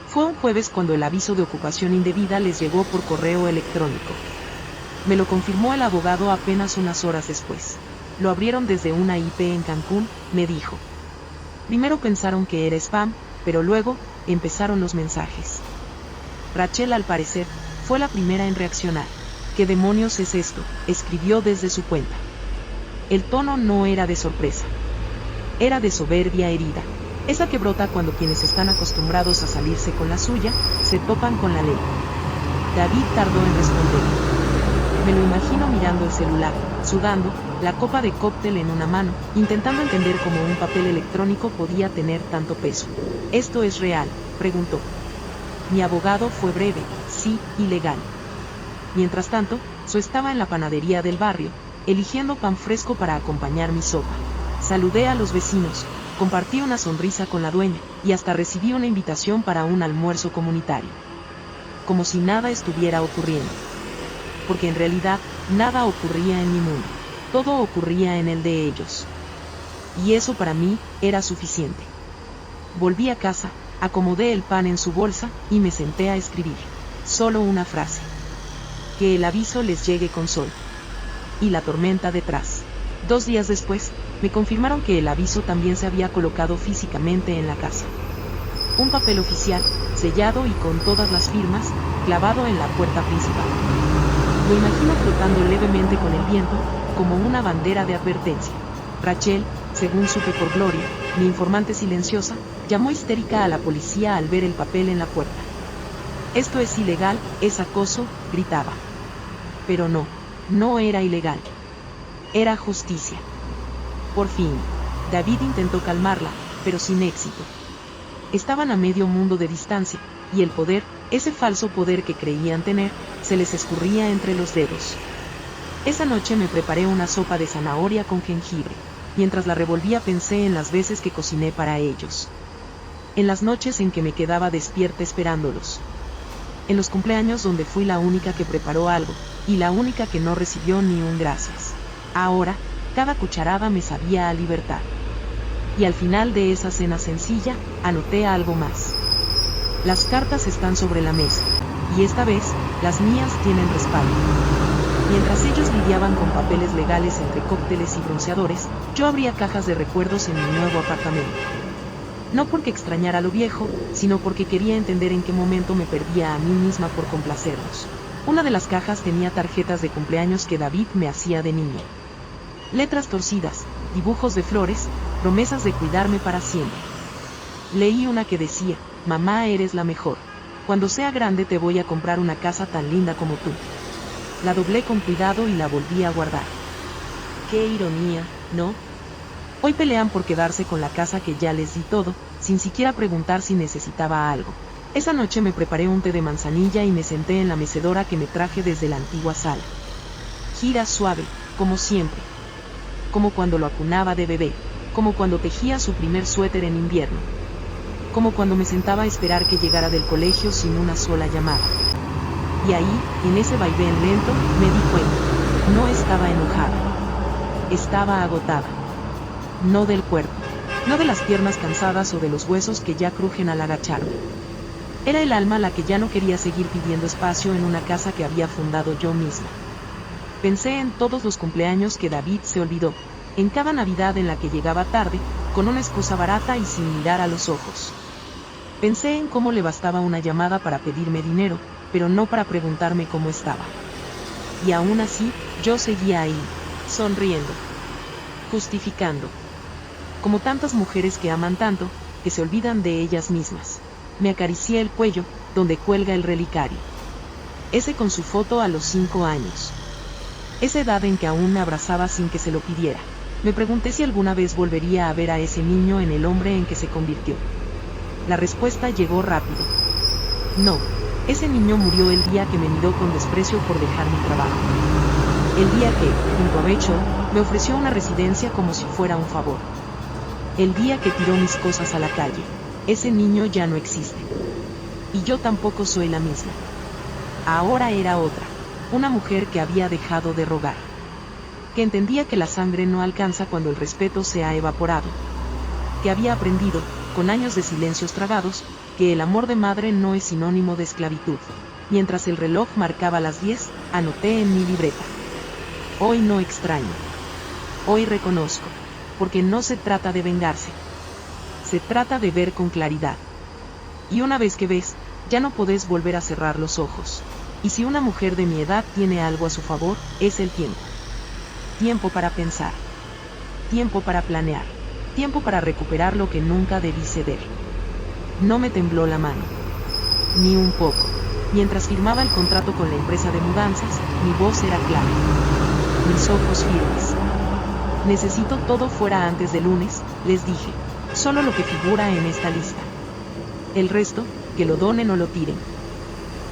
Fue un jueves cuando el aviso de ocupación indebida les llegó por correo electrónico. Me lo confirmó el abogado apenas unas horas después. Lo abrieron desde una IP en Cancún, me dijo. Primero pensaron que era spam, pero luego, empezaron los mensajes. Rachel, al parecer, fue la primera en reaccionar. ¿Qué demonios es esto?, escribió desde su cuenta. El tono no era de sorpresa. Era de soberbia herida. Esa que brota cuando quienes están acostumbrados a salirse con la suya, se topan con la ley. David tardó en responder. Me lo imagino mirando el celular, sudando, la copa de cóctel en una mano, intentando entender cómo un papel electrónico podía tener tanto peso. ¿Esto es real?, preguntó. Mi abogado fue breve, sí, ilegal. Mientras tanto, yo estaba en la panadería del barrio, eligiendo pan fresco para acompañar mi sopa. Saludé a los vecinos, compartí una sonrisa con la dueña, y hasta recibí una invitación para un almuerzo comunitario. Como si nada estuviera ocurriendo. Porque en realidad, nada ocurría en mi mundo. Todo ocurría en el de ellos. Y eso para mí, era suficiente. Volví a casa, acomodé el pan en su bolsa, y me senté a escribir. Solo una frase. Que el aviso les llegue con sol. Y la tormenta detrás. 2 días después, me confirmaron que el aviso también se había colocado físicamente en la casa. Un papel oficial, sellado y con todas las firmas, clavado en la puerta principal. Lo imagino flotando levemente con el viento, como una bandera de advertencia. Rachel, según supe por Gloria, mi informante silenciosa, llamó histérica a la policía al ver el papel en la puerta. Esto es ilegal, es acoso, gritaba. Pero no, no era ilegal. Era justicia. Por fin, David intentó calmarla, pero sin éxito. Estaban a medio mundo de distancia, y el poder, ese falso poder que creían tener, se les escurría entre los dedos. Esa noche me preparé una sopa de zanahoria con jengibre. Mientras la revolvía pensé en las veces que cociné para ellos. en las noches en que me quedaba despierta esperándolos, en los cumpleaños donde fui la única que preparó algo, y la única que no recibió ni un gracias. Ahora, cada cucharada me sabía a libertad. Y al final de esa cena sencilla, anoté algo más. Las cartas están sobre la mesa, y esta vez, las mías tienen respaldo. Mientras ellos lidiaban con papeles legales entre cócteles y bronceadores, yo abría cajas de recuerdos en mi nuevo apartamento. No porque extrañara lo viejo, sino porque quería entender en qué momento me perdía a mí misma por complacerlos. Una de las cajas tenía tarjetas de cumpleaños que David me hacía de niño. Letras torcidas, dibujos de flores, promesas de cuidarme para siempre. Leí una que decía: mamá, eres la mejor. Cuando sea grande te voy a comprar una casa tan linda como tú. La doblé con cuidado y la volví a guardar. Qué ironía, ¿no? Hoy pelean por quedarse con la casa que ya les di todo, sin siquiera preguntar si necesitaba algo. Esa noche me preparé un té de manzanilla y me senté en la mecedora que me traje desde la antigua sala. Gira suave, como siempre. Como cuando lo acunaba de bebé, como cuando tejía su primer suéter en invierno. Como cuando me sentaba a esperar que llegara del colegio sin una sola llamada. Y ahí, en ese vaivén lento, me di cuenta. No estaba enojada. Estaba agotada. No del cuerpo. No de las piernas cansadas o de los huesos que ya crujen al agacharme. Era el alma la que ya no quería seguir pidiendo espacio en una casa que había fundado yo misma. Pensé en todos los cumpleaños que David se olvidó, en cada Navidad en la que llegaba tarde, con una excusa barata y sin mirar a los ojos. Pensé en cómo le bastaba una llamada para pedirme dinero, pero no para preguntarme cómo estaba. Y aún así, yo seguía ahí, sonriendo, justificando. Como tantas mujeres que aman tanto, que se olvidan de ellas mismas. Me acaricié el cuello, donde cuelga el relicario. Ese con su foto a los 5 años. Esa edad en que aún me abrazaba sin que se lo pidiera. Me pregunté si alguna vez volvería a ver a ese niño en el hombre en que se convirtió. La respuesta llegó rápido. No, ese niño murió el día que me miró con desprecio por dejar mi trabajo. El día que, junto a Rachel, me ofreció una residencia como si fuera un favor. El día que tiró mis cosas a la calle. Ese niño ya no existe. Y yo tampoco soy la misma. Ahora era otra, una mujer que había dejado de rogar. Que entendía que la sangre no alcanza cuando el respeto se ha evaporado. Que había aprendido, con años de silencios tragados, que el amor de madre no es sinónimo de esclavitud. Mientras el reloj marcaba las 10, anoté en mi libreta. Hoy no extraño. Hoy reconozco. Porque no se trata de vengarse. Se trata de ver con claridad. Y una vez que ves, ya no podés volver a cerrar los ojos. Y si una mujer de mi edad tiene algo a su favor, es el tiempo. Tiempo para pensar. Tiempo para planear. Tiempo para recuperar lo que nunca debí ceder. No me tembló la mano. Ni un poco. Mientras firmaba el contrato con la empresa de mudanzas, mi voz era clara. Mis ojos firmes. Necesito todo fuera antes de lunes, les dije. Solo lo que figura en esta lista. El resto, que lo donen o lo tiren.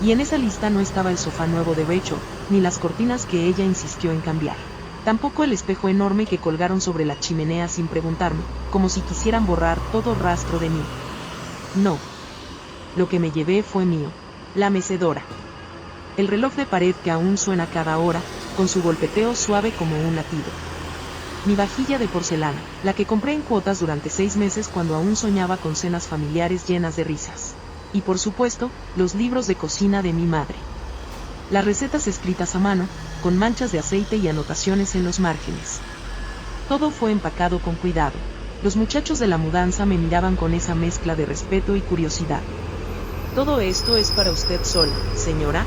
Y en esa lista no estaba el sofá nuevo de Rachel, ni las cortinas que ella insistió en cambiar. Tampoco el espejo enorme que colgaron sobre la chimenea sin preguntarme, como si quisieran borrar todo rastro de mí. No. Lo que me llevé fue mío. La mecedora. El reloj de pared que aún suena cada hora, con su golpeteo suave como un latido. Mi vajilla de porcelana, la que compré en cuotas durante 6 meses cuando aún soñaba con cenas familiares llenas de risas. Y por supuesto, los libros de cocina de mi madre. Las recetas escritas a mano, con manchas de aceite y anotaciones en los márgenes. Todo fue empacado con cuidado. Los muchachos de la mudanza me miraban con esa mezcla de respeto y curiosidad. ¿Todo esto es para usted sola, señora?,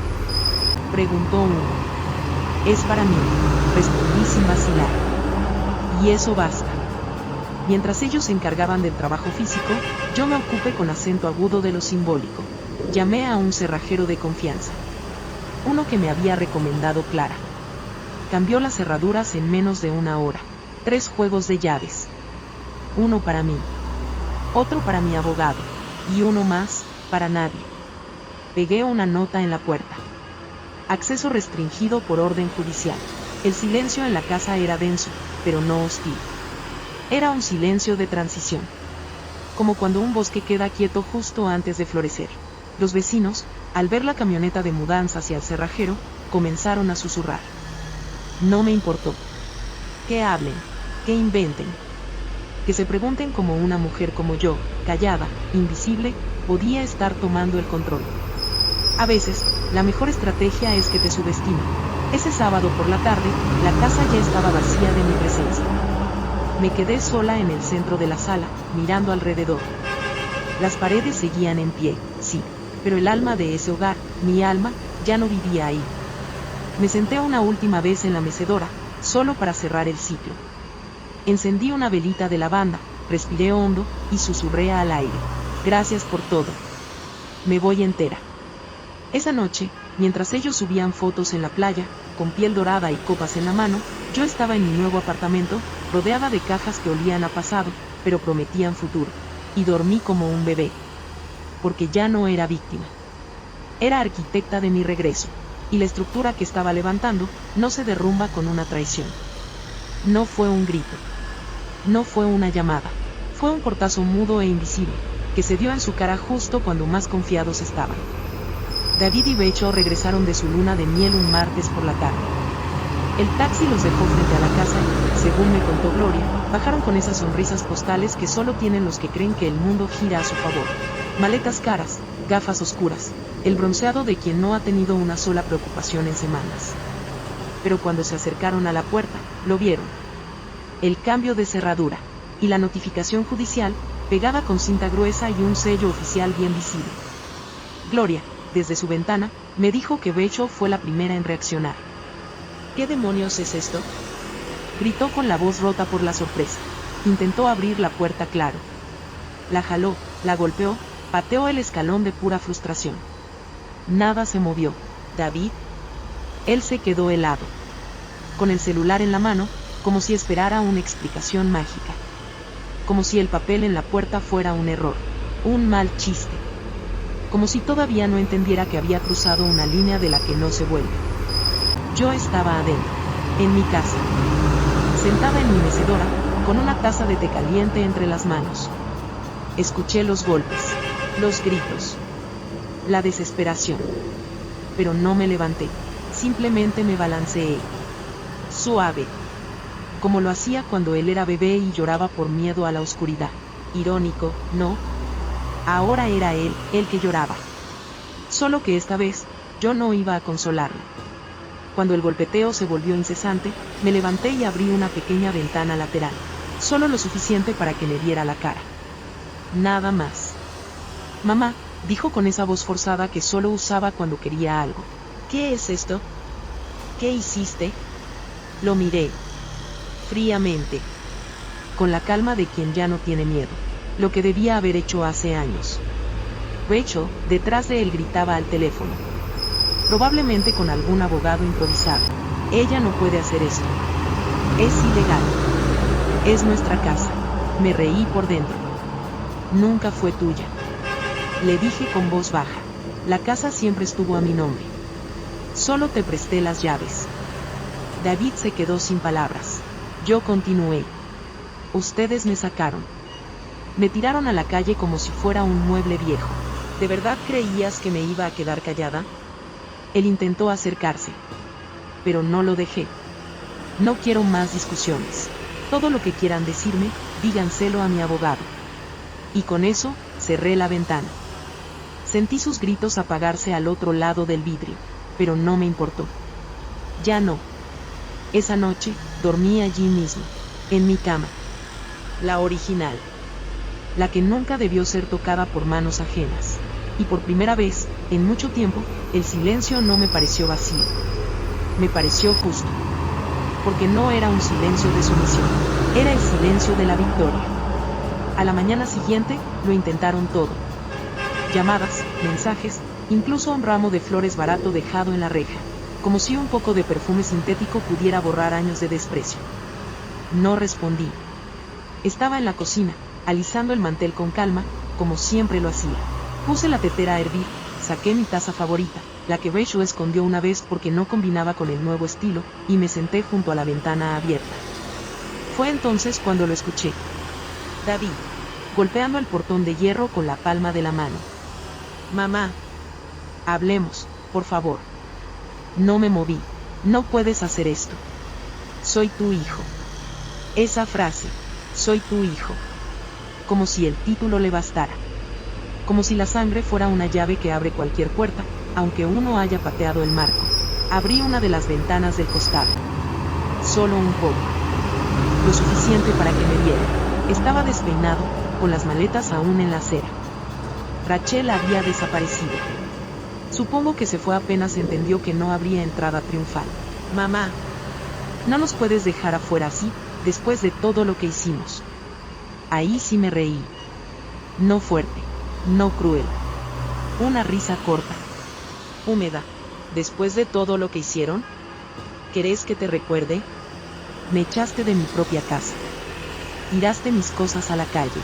preguntó uno. Es para mí, respondí sin vacilar. Y eso basta. Mientras ellos se encargaban del trabajo físico, yo me ocupé con acento agudo de lo simbólico. Llamé a un cerrajero de confianza. Uno que me había recomendado Clara. Cambió las cerraduras en menos de 1 hora. 3 juegos de llaves. Uno para mí. Otro para mi abogado. Y uno más, para nadie. Pegué una nota en la puerta. Acceso restringido por orden judicial. El silencio en la casa era denso, pero no hostil. Era un silencio de transición. como cuando un bosque queda quieto justo antes de florecer. Los vecinos, al ver la camioneta de mudanzas y al cerrajero, comenzaron a susurrar. No me importó. Que hablen, que inventen, que se pregunten como una mujer como yo, callada, invisible, podía estar tomando el control. A veces, la mejor estrategia es que te subestimen. Ese sábado por la tarde, la casa ya estaba vacía de mi presencia. Me quedé sola en el centro de la sala, mirando alrededor. Las paredes seguían en pie, sí, pero el alma de ese hogar, mi alma, ya no vivía ahí. Me senté una última vez en la mecedora, solo para cerrar el ciclo. Encendí una velita de lavanda, respiré hondo y susurré al aire. Gracias por todo. Me voy entera. Esa noche, mientras ellos subían fotos en la playa, con piel dorada y copas en la mano, yo estaba en mi nuevo apartamento, rodeada de cajas que olían a pasado, pero prometían futuro. Y dormí como un bebé. Porque ya no era víctima. Era arquitecta de mi regreso. Y la estructura que estaba levantando, no se derrumba con una traición. No fue un grito. No fue una llamada. Fue un portazo mudo e invisible, que se dio en su cara justo cuando más confiados estaban. David y Rachel regresaron de su luna de miel un martes por la tarde. El taxi los dejó frente a la casa y, según me contó Gloria, bajaron con esas sonrisas postales que solo tienen los que creen que el mundo gira a su favor. Maletas caras, gafas oscuras, el bronceado de quien no ha tenido una sola preocupación en semanas. Pero cuando se acercaron a la puerta, lo vieron. El cambio de cerradura, y la notificación judicial, pegada con cinta gruesa y un sello oficial bien visible. Gloria, desde su ventana, me dijo que Rachel fue la primera en reaccionar. ¿Qué demonios es esto?, gritó con la voz rota por la sorpresa. Intentó abrir la puerta claro. La jaló, la golpeó, pateó el escalón de pura frustración. Nada se movió. ¿David? Él se quedó helado, con el celular en la mano, como si esperara una explicación mágica. Como si el papel en la puerta fuera un error, un mal chiste. Como si todavía no entendiera que había cruzado una línea de la que no se vuelve. Yo estaba adentro, en mi casa, sentada en mi mecedora, con una taza de té caliente entre las manos. Escuché los golpes, los gritos, la desesperación. Pero no me levanté, simplemente me balanceé. Suave. Como lo hacía cuando él era bebé y lloraba por miedo a la oscuridad. Irónico, ¿no? Ahora era él, el que lloraba. Solo que esta vez, yo no iba a consolarlo. Cuando el golpeteo se volvió incesante, me levanté y abrí una pequeña ventana lateral. Solo lo suficiente para que me viera la cara. Nada más. Mamá, dijo con esa voz forzada que solo usaba cuando quería algo. ¿Qué es esto? ¿Qué hiciste? Lo miré. Fríamente. Con la calma de quien ya no tiene miedo. Lo que debía haber hecho hace años. Rachel, detrás de él, gritaba al teléfono. Probablemente con algún abogado improvisado. Ella no puede hacer esto. Es ilegal. Es nuestra casa. Me reí por dentro. Nunca fue tuya. Le dije con voz baja. La casa siempre estuvo a mi nombre. Solo te presté las llaves. David se quedó sin palabras. Yo continué. Ustedes me sacaron. Me tiraron a la calle como si fuera un mueble viejo. ¿De verdad creías que me iba a quedar callada? Él intentó acercarse. Pero no lo dejé. No quiero más discusiones. Todo lo que quieran decirme, díganselo a mi abogado. Y con eso, cerré la ventana. Sentí sus gritos apagarse al otro lado del vidrio, pero no me importó. Ya no. Esa noche, dormí allí mismo, en mi cama. La original. La que nunca debió ser tocada por manos ajenas. Y por primera vez, en mucho tiempo, el silencio no me pareció vacío. Me pareció justo. Porque no era un silencio de sumisión. Era el silencio de la victoria. A la mañana siguiente, lo intentaron todo. Llamadas, mensajes, incluso un ramo de flores barato dejado en la reja. Como si un poco de perfume sintético pudiera borrar años de desprecio. No respondí. Estaba en la cocina, alisando el mantel con calma, como siempre lo hacía. Puse la tetera a hervir, saqué mi taza favorita, la que Rachel escondió una vez porque no combinaba con el nuevo estilo, y me senté junto a la ventana abierta. Fue entonces cuando lo escuché. David. golpeando el portón de hierro con la palma de la mano. Mamá. Hablemos, por favor. No me moví. No puedes hacer esto. Soy tu hijo. Esa frase, soy tu hijo. Como si el título le bastara. Como si la sangre fuera una llave que abre cualquier puerta, aunque uno haya pateado el marco. Abrí una de las ventanas del costado. Solo un poco. Lo suficiente para que me viera. Estaba despeinado, con las maletas aún en la acera. Rachel había desaparecido. Supongo que se fue apenas entendió que no habría entrada triunfal. Mamá. No nos puedes dejar afuera así, después de todo lo que hicimos. Ahí sí me reí. No fuerte, no cruel. Una risa corta. Húmeda. ¿Después de todo lo que hicieron? ¿Querés que te recuerde? Me echaste de mi propia casa. Tiraste mis cosas a la calle.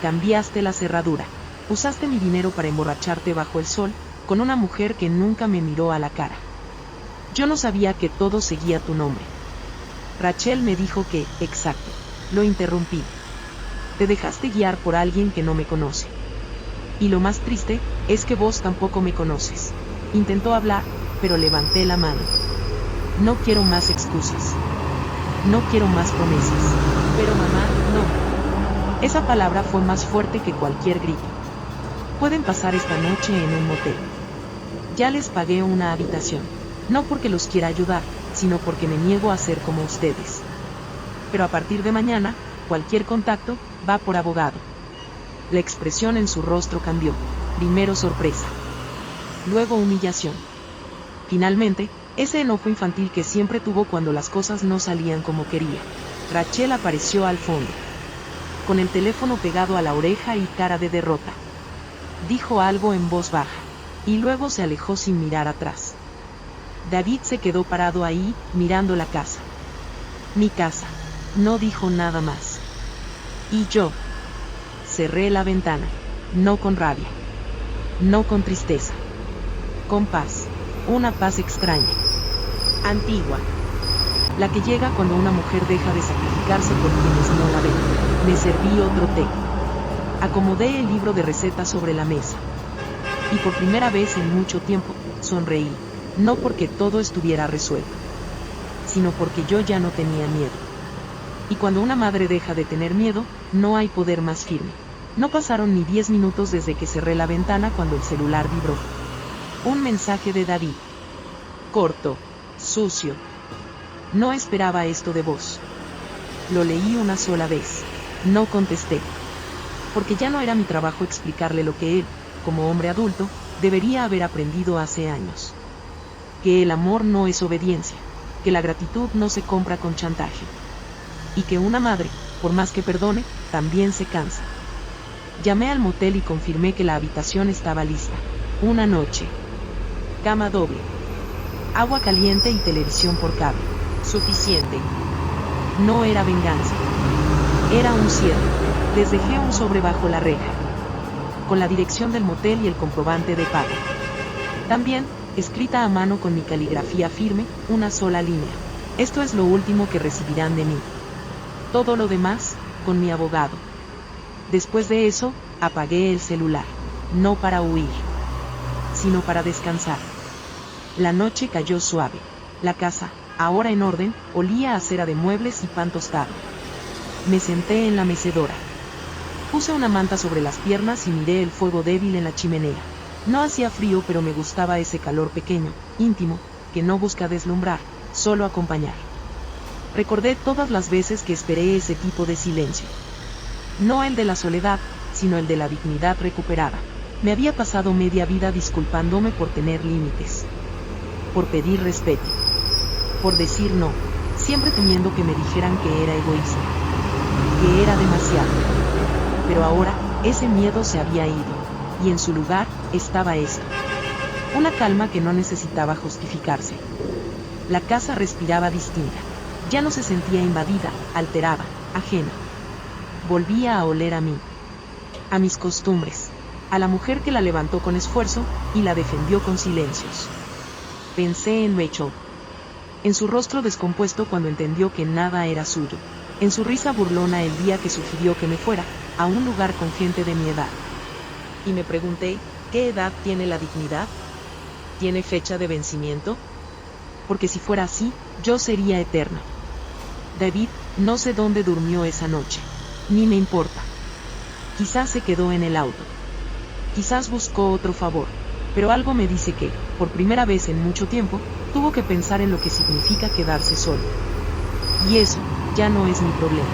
Cambiaste la cerradura. Usaste mi dinero para emborracharte bajo el sol, con una mujer que nunca me miró a la cara. Yo no sabía que todo seguía tu nombre. Rachel me dijo que, exacto. Lo interrumpí. Te dejaste guiar por alguien que no me conoce. Y lo más triste, es que vos tampoco me conoces. Intentó hablar, pero levanté la mano. No quiero más excusas. No quiero más promesas. Pero mamá, no. Esa palabra fue más fuerte que cualquier grito. Pueden pasar esta noche en un motel. Ya les pagué una habitación. No porque los quiera ayudar, sino porque me niego a ser como ustedes. Pero a partir de mañana, cualquier contacto, va por abogado. La expresión en su rostro cambió. Primero sorpresa. Luego humillación. Finalmente, ese enojo infantil que siempre tuvo cuando las cosas no salían como quería. Rachel apareció al fondo. Con el teléfono pegado a la oreja y cara de derrota. Dijo algo en voz baja. Y luego se alejó sin mirar atrás. David se quedó parado ahí, mirando la casa. Mi casa. No dijo nada más. Y yo. Cerré la ventana. No con rabia. No con tristeza. Con paz. Una paz extraña. Antigua. La que llega cuando una mujer deja de sacrificarse por quienes no la ven. Me serví otro té. Acomodé el libro de recetas sobre la mesa. Y por primera vez en mucho tiempo, sonreí. No porque todo estuviera resuelto, sino porque yo ya no tenía miedo. Y cuando una madre deja de tener miedo, no hay poder más firme. No pasaron ni 10 minutos desde que cerré la ventana cuando el celular vibró. Un mensaje de David. Corto, sucio. No esperaba esto de vos. Lo leí una sola vez. No contesté. Porque ya no era mi trabajo explicarle lo que él, como hombre adulto, debería haber aprendido hace años. Que el amor no es obediencia, que la gratitud no se compra con chantaje. Y que una madre, por más que perdone, también se cansa. Llamé al motel y confirmé que la habitación estaba lista. Una noche. Cama doble. Agua caliente y televisión por cable. Suficiente. No era venganza. Era un cierre. Les dejé un sobre bajo la reja. Con la dirección del motel y el comprobante de pago. También, escrita a mano con mi caligrafía firme, una sola línea. Esto es lo último que recibirán de mí. Todo lo demás, con mi abogado. Después de eso, apagué el celular. No para huir, sino para descansar. La noche cayó suave. La casa, ahora en orden, olía a cera de muebles y pan tostado. Me senté en la mecedora. Puse una manta sobre las piernas y miré el fuego débil en la chimenea. No hacía frío, pero me gustaba ese calor pequeño, íntimo, que no busca deslumbrar, solo acompañar. Recordé todas las veces que esperé ese tipo de silencio. No el de la soledad, sino el de la dignidad recuperada. Me había pasado media vida disculpándome por tener límites. Por pedir respeto. Por decir no, siempre temiendo que me dijeran que era egoísta. Que era demasiado. Pero ahora, ese miedo se había ido. Y en su lugar, estaba esto. Una calma que no necesitaba justificarse. La casa respiraba distinta. Ya no se sentía invadida, alterada, ajena. Volvía a oler a mí. A mis costumbres. A la mujer que la levantó con esfuerzo, y la defendió con silencios. Pensé en Rachel. En su rostro descompuesto cuando entendió que nada era suyo. En su risa burlona el día que sugirió que me fuera, a un lugar con gente de mi edad. Y me pregunté, ¿qué edad tiene la dignidad? ¿Tiene fecha de vencimiento? Porque si fuera así, yo sería eterna. David, no sé dónde durmió esa noche. Ni me importa. Quizás se quedó en el auto. Quizás buscó otro favor. Pero algo me dice que, por primera vez en mucho tiempo, tuvo que pensar en lo que significa quedarse solo. Y eso, ya no es mi problema.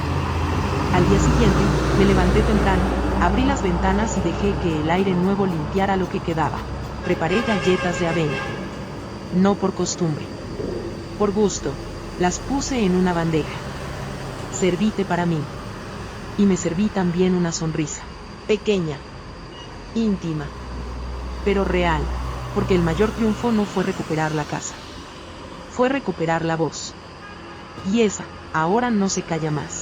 Al día siguiente, me levanté temprano, abrí las ventanas y dejé que el aire nuevo limpiara lo que quedaba. Preparé galletas de avena. No por costumbre. Por gusto, las puse en una bandeja. Serví té para mí. Y me serví también una sonrisa. Pequeña. Íntima. Pero real, porque el mayor triunfo no fue recuperar la casa. Fue recuperar la voz. Y esa, ahora no se calla más.